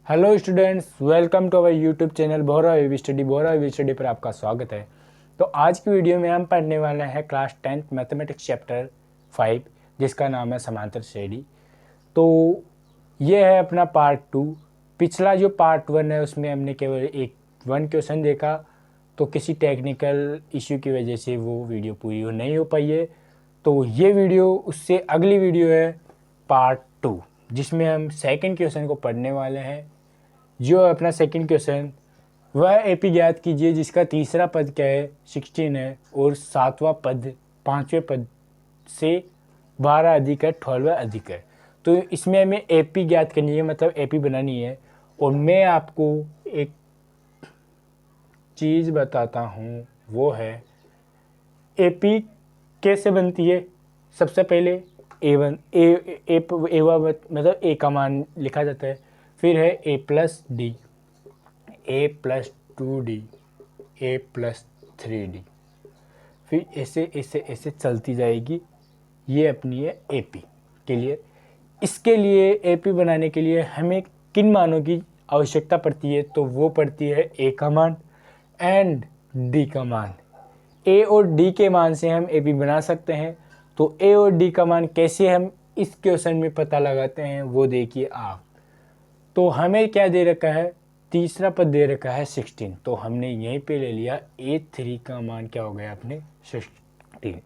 Hello students, welcome to our YouTube channel Bohra we study पर आपका स्वागत है। तो आज की वीडियो में हम पढ़ने वाले हैं क्लास 10th मैथमेटिक्स चैप्टर 5, जिसका नाम है समांतर श्रेणी। तो ये है अपना पार्ट 2। पिछला जो पार्ट 1 है उसमें हमने केवल एक वन क्वेश्चन देखा, तो किसी टेक्निकल इश्यू की वजह से वो वीडियो पूरी नहीं हो पाई है। तो ये वीडियो उससे अगली वीडियो है पार्ट 2, जिसमें हम सेकंड क्वेश्चन को पढ़ने वाले हैं। जो अपना सेकंड क्वेश्चन वह एपी ज्ञात कीजिए जिसका तीसरा पद क्या है 16 है और सातवां पद पांचवें पद से 12 अधिक है 12 अधिक है। तो इसमें हमें एपी ज्ञात करनी है, मतलब एपी बनानी है। और मैं आपको एक चीज़ बताता हूँ, वो है एपी कैसे बनती है। सबसे पहले A1 मतलब ए का मान लिखा जाता है, फिर है ए प्लस डी, ए प्लस 2D, ए प्लस 3D, फिर ऐसे ऐसे ऐसे चलती जाएगी। ये अपनी है एपी। क्लियर। इसके लिए एपी बनाने के लिए हमें किन मानों की आवश्यकता पड़ती है, तो वो पड़ती है ए का मान एंड डी का मान। ए और डी के मान से हम एपी बना सकते हैं। तो ए और डी का मान कैसे हम इस क्वेश्चन में पता लगाते हैं वो देखिए आप। तो हमें क्या दे रखा है, तीसरा पद दे रखा है 16। तो हमने यहीं पे ले लिया A3 का मान क्या हो गया अपने 16।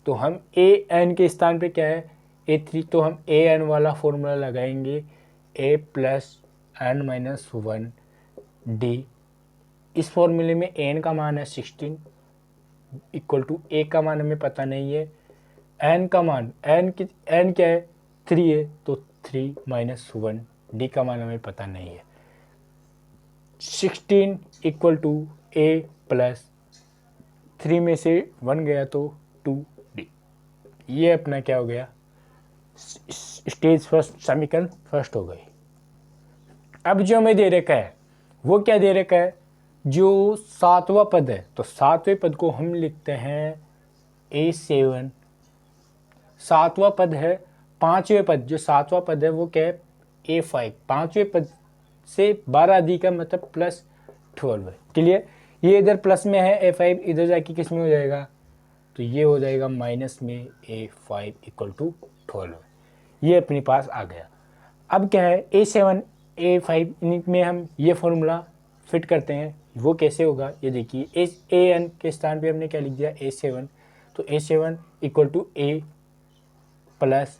तो हम ए एन के स्थान पे क्या है A3, तो हम ए एन वाला फॉर्मूला लगाएंगे a plus n minus 1D। इस फॉर्मूले में एन का मान है 16 इक्वल टू ए का मान हमें पता नहीं है, एन का मान एन क्या है 3 है, तो 3 माइनस 1D का मान हमें पता नहीं है। 16 इक्वल टू ए प्लस 3 में से 1 गया तो 2D। ये अपना क्या हो गया, स्टेज फर्स्ट समीकरण फर्स्ट हो गई। अब जो हमें दे रखा है वो क्या दे रखा है, जो सातवां पद है, तो सातवें पद को हम लिखते हैं A7। सातवां पद है, पांचवें पद जो सातवां पद है वो क्या है A5। पांचवें पद से 12 अधिक का मतलब प्लस 12 है। क्लियर। ये इधर प्लस में है A5, इधर जाके किस में हो जाएगा, तो ये हो जाएगा माइनस में A5 इक्वल टू 12। ये अपने पास आ गया। अब क्या है A7 A5 में हम ये फॉर्मूला फिट करते हैं। वो कैसे होगा ये देखिए, A n के स्थान पे हमने क्या लिख दिया A7। तो A7 equal to A plus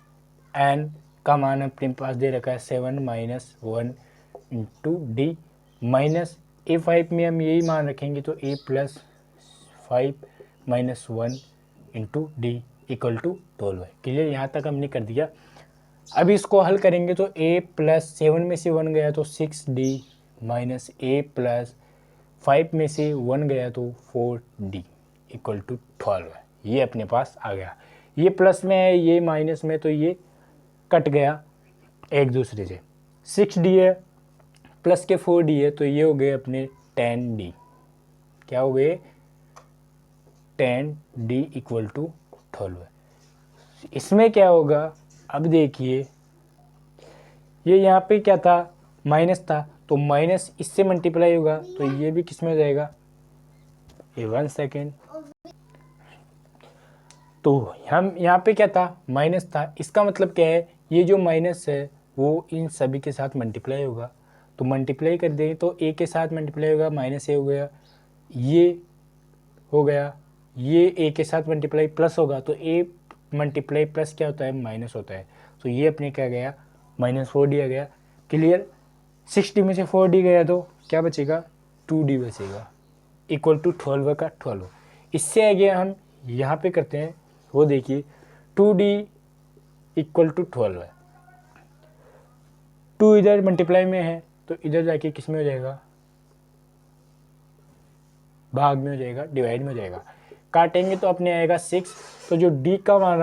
n का मान अपने पास दे रखा है 7 minus 1 into D, minus A5 में हम यही मान रखेंगे तो A plus 5 minus 1 into d equal to 12 है। क्लियर, यहाँ तक हमने कर दिया। अब इसको हल करेंगे तो A प्लस 7 में से 1 गया तो 6D माइनस A प्लस 5 में से 1 गया तो 4D इक्वल टू 12 है। ये अपने पास आ गया। ये प्लस में है, ये माइनस में, तो ये कट गया एक दूसरे से। 6D है प्लस के 4D है, तो ये हो गए अपने 10D। क्या हो गए 10D इक्वल टू 12। इसमें क्या होगा, अब देखिए ये यहाँ पे क्या था माइनस था, तो माइनस इससे मल्टीप्लाई होगा तो ये भी किस में हो जाएगा, ये 1 सेकेंड। तो हम यहाँ पे क्या था माइनस था, इसका मतलब क्या है ये जो माइनस है वो इन सभी के साथ मल्टीप्लाई होगा। तो मल्टीप्लाई कर दें तो ए के साथ मल्टीप्लाई होगा, माइनस ए हो गया, ये हो गया, ये ए के साथ मल्टीप्लाई प्लस होगा, तो ए मल्टीप्लाई प्लस क्या होता है माइनस होता है। तो ये अपने क्या गया माइनस 4D आ गया। क्लियर। 60 में से 4D गया तो क्या बचेगा 2D बचेगा इक्वल टू 12 का 12। इससे आगे हम यहाँ पे करते हैं, वो देखिए 2D इक्वल टू 12 है। 2 इधर मल्टीप्लाई में है तो इधर जाके किस में हो जाएगा, भाग में हो जाएगा, डिवाइड में हो जाएगा। काटेंगे तो अपने आएगा 6। तो जो D का मान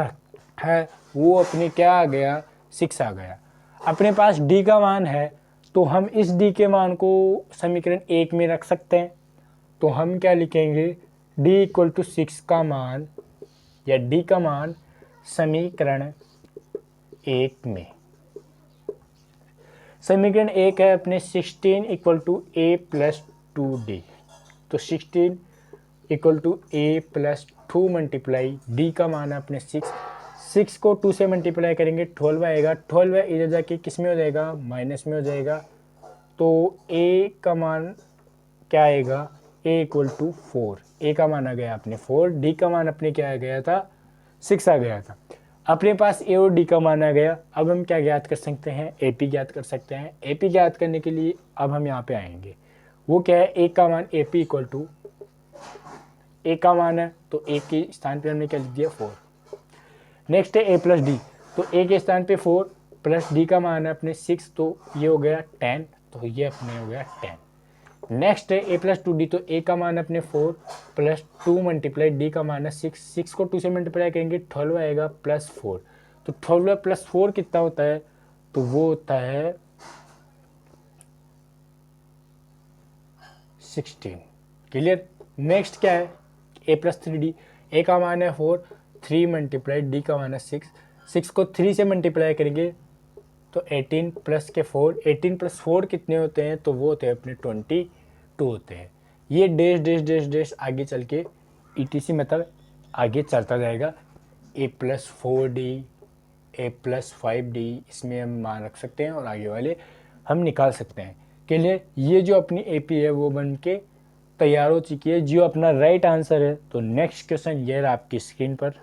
है वो अपने क्या आ गया 6 आ गया। अपने पास D का मान है तो हम इस D के मान को समीकरण 1 में रख सकते हैं। तो हम क्या लिखेंगे D इक्वल टू 6 का मान या D का मान समीकरण 1 में। समीकरण एक है अपने 16 equal to a plus 2d। तो 16 equal to a plus 2 multiply d का मान है अपने 6। 6 को 2 से मल्टीप्लाई करेंगे 12 आएगा। 12 इधर जाके किस में हो जाएगा, माइनस में हो जाएगा। तो ए का मान क्या आएगा, ए इक्वल टू 4। ए का मान आ गया अपने 4, डी का मान अपने क्या आ गया था, 6 आ गया था। अपने पास ए और डी का मान आ गया। अब हम क्या ज्ञात कर सकते हैं, ए पी ज्ञात कर सकते हैं। ए पी ज्ञात करने के लिए अब हम यहाँ पे आएंगे, वो क्या है, ए का मान ए पी इक्वल टू, ए का मान है तो ए के स्थान पे हमने क्या लिख दिया 4। नेक्स्ट है ए प्लस डी। तो ए के स्थान पे 4 प्लस डी का मान है अपने 6, तो ये हो गया 10, तो ये अपने हो गया 10। नेक्स्ट है ए प्लस 2d। तो ए का मान अपने 4 प्लस 2 मल्टीप्लाई डी का मान है 6। 6 को 2 से मल्टीप्लाई करेंगे 12 आएगा प्लस 4। तो 12 प्लस 4 कितना होता है, तो वो होता है 16। क्लियर। नेक्स्ट क्या है, ए प्लस 3d। ए का मान है 4, 3 मल्टीप्लाई डी का मान है 6। 6 को 3 से मल्टीप्लाई करेंगे तो 18 प्लस के 4, 18 प्लस 4 कितने होते हैं, तो वो होते हैं अपने 22 होते हैं। ये डैश डैश डैश डैश आगे चल के ETC मतलब आगे चलता जाएगा। ए प्लस 4d, ए प्लस 5d, इसमें हम मान रख सकते हैं और आगे वाले हम निकाल सकते हैं। के लिए ये जो अपनी AP है वो बन के तैयार हो चुकी है, जो अपना राइट आंसर है। तो नेक्स्ट क्वेश्चन ये रहा आपकी स्क्रीन पर।